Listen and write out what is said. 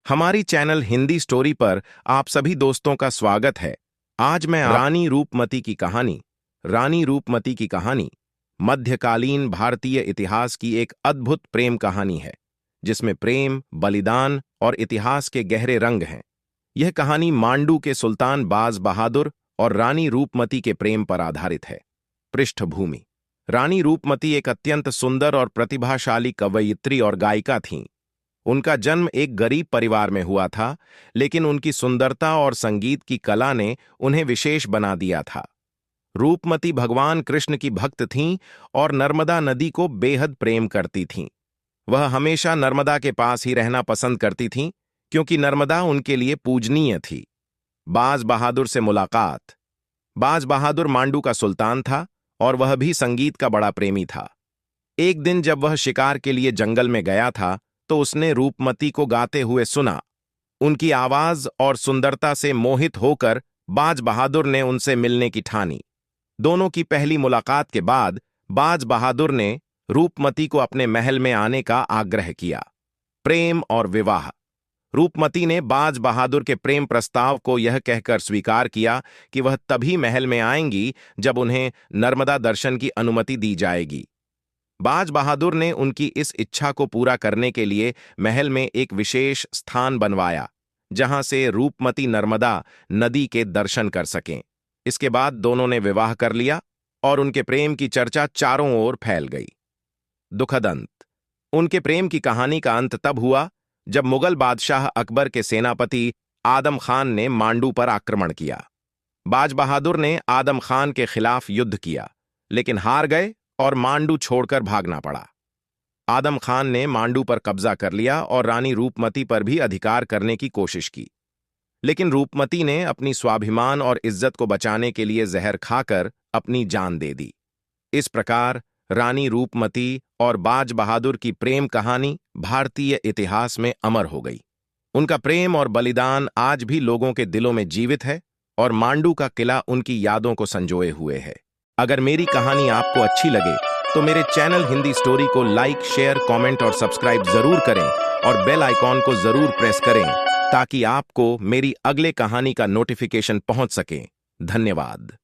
हमारी channel Hindi story पर आप सभी दोस्तों का स्वागत है। आज मैं रानी रूपमती की कहानी मध्यकालीन भारतीय इतिहास की एक अद्भुत प्रेम कहानी है, जिसमें प्रेम, बलिदान और इतिहास के गहरे रंग हैं। यह कहानी मांडू के सुल्तान बाज बहादुर और रानी रूपमती के प्रेम पर आधारित है। पृष्ठभूमि: रानी रूपमती एक अत्यंत सुंदर और प्रतिभाशाली कवयित्री और गायिका थीं। उनका जन्म एक गरीब परिवार में हुआ था, लेकिन उनकी सुंदरता और संगीत की कला ने उन्हें विशेष बना दिया था। रूपमती भगवान कृष्ण की भक्त थीं और नर्मदा नदी को बेहद प्रेम करती थीं। वह हमेशा नर्मदा के पास ही रहना पसंद करती थीं, क्योंकि नर्मदा उनके लिए पूजनीय थी। बाज बहादुर से मुलाकात: बाज बहादुर मांडू का सुल्तान था और वह भी संगीत का बड़ा प्रेमी था। एक दिन जब वह शिकार के लिए जंगल में गया था, तो उसने रूपमती को गाते हुए सुना। उनकी आवाज और सुंदरता से मोहित होकर बाज बहादुर ने उनसे मिलने की ठानी। दोनों की पहली मुलाकात के बाद बाज बहादुर ने रूपमती को अपने महल में आने का आग्रह किया। प्रेम और विवाह: रूपमती ने बाज बहादुर के प्रेम प्रस्ताव को यह कहकर स्वीकार किया कि वह तभी महल में आएंगी जब उन्हें नर्मदा दर्शन की अनुमति दी जाएगी। बाज बहादुर ने उनकी इस इच्छा को पूरा करने के लिए महल में एक विशेष स्थान बनवाया, जहां से रूपमती नर्मदा नदी के दर्शन कर सकें। इसके बाद दोनों ने विवाह कर लिया और उनके प्रेम की चर्चा चारों ओर फैल गई। दुखद अंत: उनके प्रेम की कहानी का अंत तब हुआ जब मुगल बादशाह अकबर के सेनापति आदम खान ने मांडू पर आक्रमण किया। बाज बहादुर ने आदम खान के खिलाफ युद्ध किया, लेकिन हार गए और मांडू छोड़कर भागना पड़ा। आदम खान ने मांडू पर कब्जा कर लिया और रानी रूपमती पर भी अधिकार करने की कोशिश की, लेकिन रूपमती ने अपनी स्वाभिमान और इज्जत को बचाने के लिए जहर खाकर अपनी जान दे दी। इस प्रकार रानी रूपमती और बाज बहादुर की प्रेम कहानी भारतीय इतिहास में अमर हो गई। उनका प्रेम और बलिदान आज भी लोगों के दिलों में जीवित है और मांडू का किला उनकी यादों को संजोए हुए है। अगर मेरी कहानी आपको अच्छी लगे तो मेरे चैनल हिंदी स्टोरी को लाइक, शेयर, कमेंट और सब्सक्राइब जरूर करें और बेल आइकॉन को जरूर प्रेस करें, ताकि आपको मेरी अगले कहानी का नोटिफिकेशन पहुंच सके। धन्यवाद।